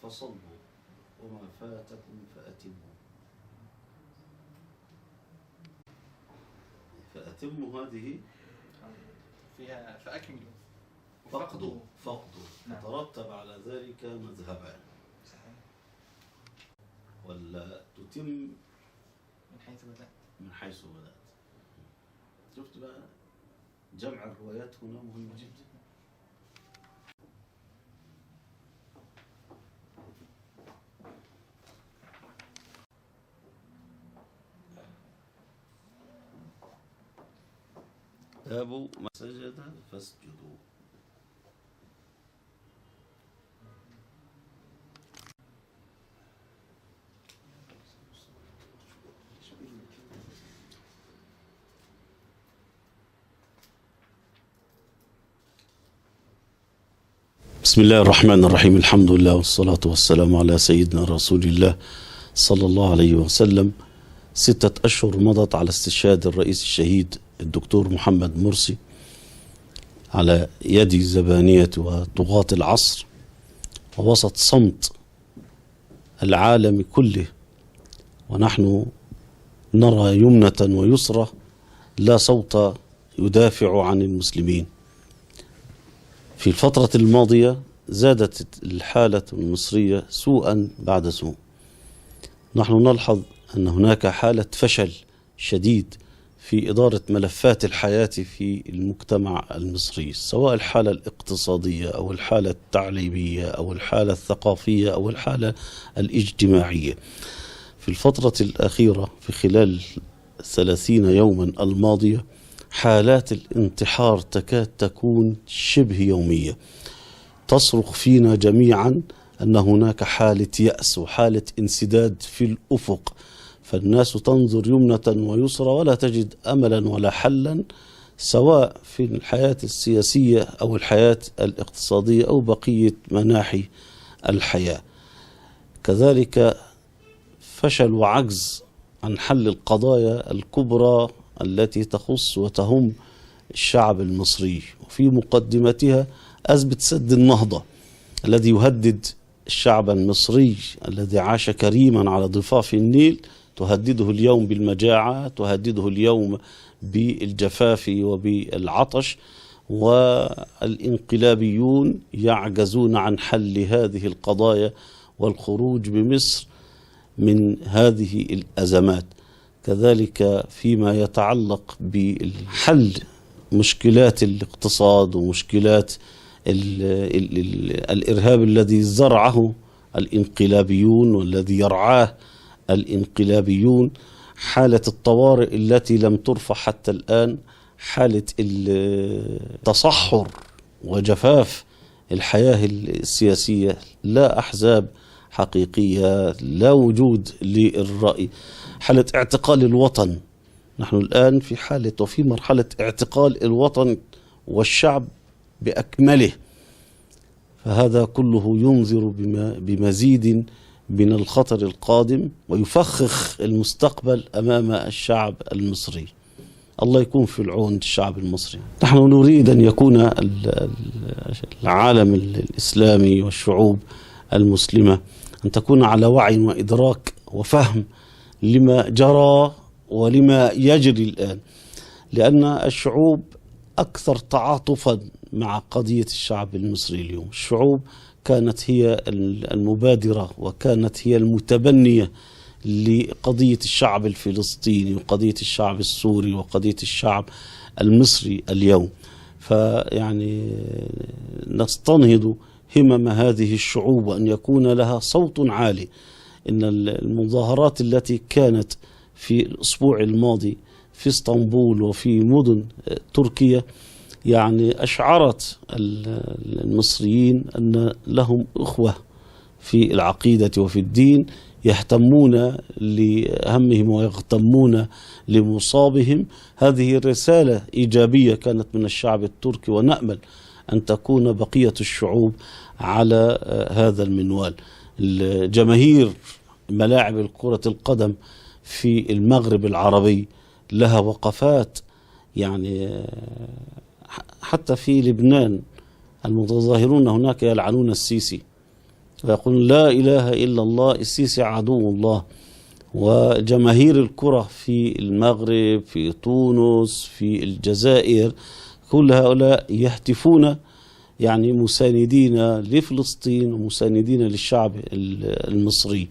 فصلوا وما فاتكم فأتموا. فأتموا هذه فيها فأكملوا فقدوا فترتب على ذلك مذهبان. ولا تتم من حيث بدأت. شفت بقى جمع الروايات هنا مهم جدا. تابوا ما سجد فاسجدوا. بسم الله الرحمن الرحيم. الحمد لله والصلاة والسلام على سيدنا رسول الله صلى الله عليه وسلم. 6 أشهر مضت على استشهاد الرئيس الشهيد الدكتور محمد مرسي على يد زبانية وطغاة العصر، ووسط صمت العالم كله، ونحن نرى يمنة ويسرى لا صوت يدافع عن المسلمين. في الفترة الماضية زادت الحالة المصرية سوءا بعد سوء. نحن نلحظ أن هناك حالة فشل شديد في إدارة ملفات الحياة في المجتمع المصري، سواء الحالة الاقتصادية أو الحالة التعليمية أو الحالة الثقافية أو الحالة الاجتماعية. في الفترة الأخيرة في خلال 30 يوما الماضية حالات الانتحار تكاد تكون شبه يومية، تصرخ فينا جميعا أن هناك حالة يأس وحالة انسداد في الأفق، فالناس تنظر يمنة ويسرى ولا تجد أملا ولا حلا، سواء في الحياة السياسية أو الحياة الاقتصادية أو بقية مناحي الحياة. كذلك فشل وعجز عن حل القضايا الكبرى التي تخص وتهم الشعب المصري، وفي مقدمتها أزمة سد النهضة الذي يهدد الشعب المصري الذي عاش كريما على ضفاف النيل، تهدده اليوم بالمجاعة، تهدده اليوم بالجفاف وبالعطش، والانقلابيون يعجزون عن حل هذه القضايا والخروج بمصر من هذه الأزمات. كذلك فيما يتعلق بحل مشكلات الاقتصاد ومشكلات الإرهاب الذي زرعه الانقلابيون والذي يرعاه الانقلابيون، حالة الطوارئ التي لم ترفع حتى الآن، حالة التصحر وجفاف الحياة السياسية، لا أحزاب حقيقية، لا وجود للرأي، حالة اعتقال الوطن. نحن الآن في حالة وفي مرحلة اعتقال الوطن والشعب بأكمله، فهذا كله ينذر بمزيد من الخطر القادم ويفخخ المستقبل أمام الشعب المصري. الله يكون في العون الشعب المصري. نحن نريد أن يكون العالم الإسلامي والشعوب المسلمة أن تكون على وعي وإدراك وفهم لما جرى ولما يجري الآن، لأن الشعوب أكثر تعاطفا مع قضية الشعب المصري اليوم. الشعوب كانت هي المبادرة وكانت هي المتبنية لقضية الشعب الفلسطيني وقضية الشعب السوري وقضية الشعب المصري اليوم، فيعني نستنهض همم هذه الشعوب وأن يكون لها صوت عالي. إن المظاهرات التي كانت في الأسبوع الماضي في اسطنبول وفي مدن تركيا يعني أشعرت المصريين أن لهم أخوة في العقيدة وفي الدين، يهتمون لهمهم ويهتمون لمصابهم. هذه رسالة إيجابية كانت من الشعب التركي، ونأمل أن تكون بقية الشعوب على هذا المنوال. الجماهير ملاعب كرة القدم في المغرب العربي لها وقفات، يعني حتى في لبنان المتظاهرون هناك يلعنون السيسي ويقول لا إله إلا الله، السيسي عدو الله. وجماهير الكرة في المغرب، في تونس، في الجزائر، كل هؤلاء يهتفون يعني مساندين لفلسطين ومساندين للشعب المصري.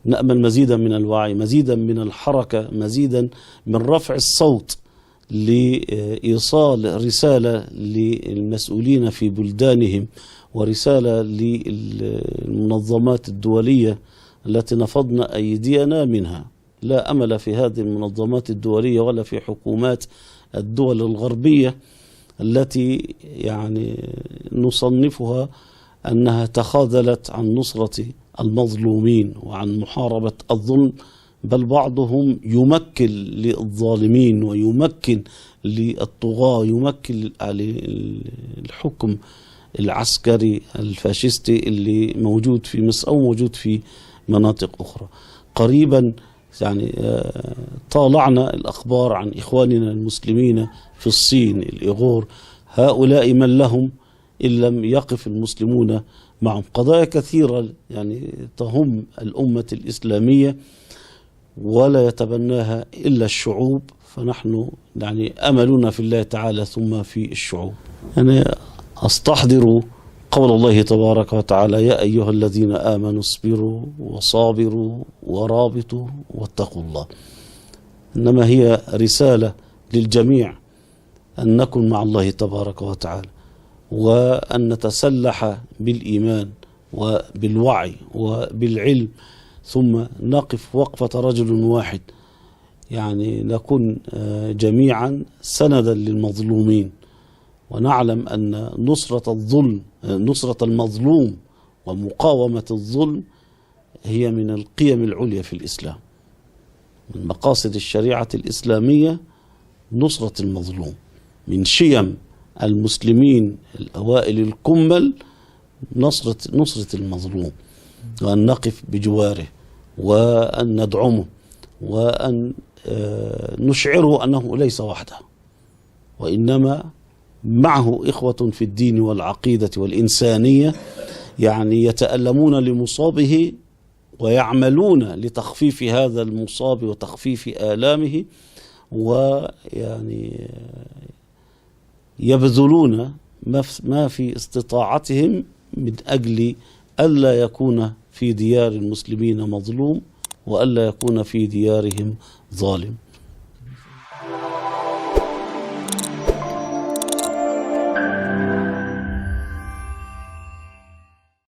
نأمل مزيدا من الوعي، مزيدا من الحركة، مزيدا من رفع الصوت لإيصال رسالة للمسؤولين في بلدانهم، ورسالة للمنظمات الدولية التي نفضنا أيدينا منها. لا أمل في هذه المنظمات الدولية ولا في حكومات الدول الغربية التي يعني نصنفها أنها تخاذلت عن نصرة المظلومين وعن محاربة الظلم، بل بعضهم يمكن للظالمين ويمكن للطغاة، يمكن الحكم العسكري الفاشستي اللي موجود في مصر أو موجود في مناطق أخرى. قريبا يعني طالعنا الأخبار عن إخواننا المسلمين في الصين الإيغور، هؤلاء من لهم إن لم يقف المسلمون معهم. قضايا كثيرة يعني تهم الأمة الإسلامية ولا يتبناها إلا الشعوب، فنحن يعني أملنا في الله تعالى ثم في الشعوب. يعني أستحضر قول الله تبارك وتعالى: يا أيها الذين آمنوا اصبروا وصابروا ورابطوا واتقوا الله. إنما هي رسالة للجميع أن نكن مع الله تبارك وتعالى، وأن نتسلح بالإيمان وبالوعي وبالعلم، ثم نقف وقفة رجل واحد، يعني نكون جميعا سندا للمظلومين، ونعلم أن نصرة المظلوم ومقاومة الظلم هي من القيم العليا في الإسلام. من مقاصد الشريعة الإسلامية نصرة المظلوم، من شيم المسلمين الأوائل الكمل نصرة المظلوم، وأن نقف بجواره وأن ندعمه وأن نشعره أنه ليس وحده، وإنما معه إخوة في الدين والعقيدة والإنسانية، يعني يتألمون لمصابه ويعملون لتخفيف هذا المصاب وتخفيف آلامه، ويعني يبذلون ما في استطاعتهم من أجل ألا يكون في ديار المسلمين مظلوم وألا يكون في ديارهم ظالم.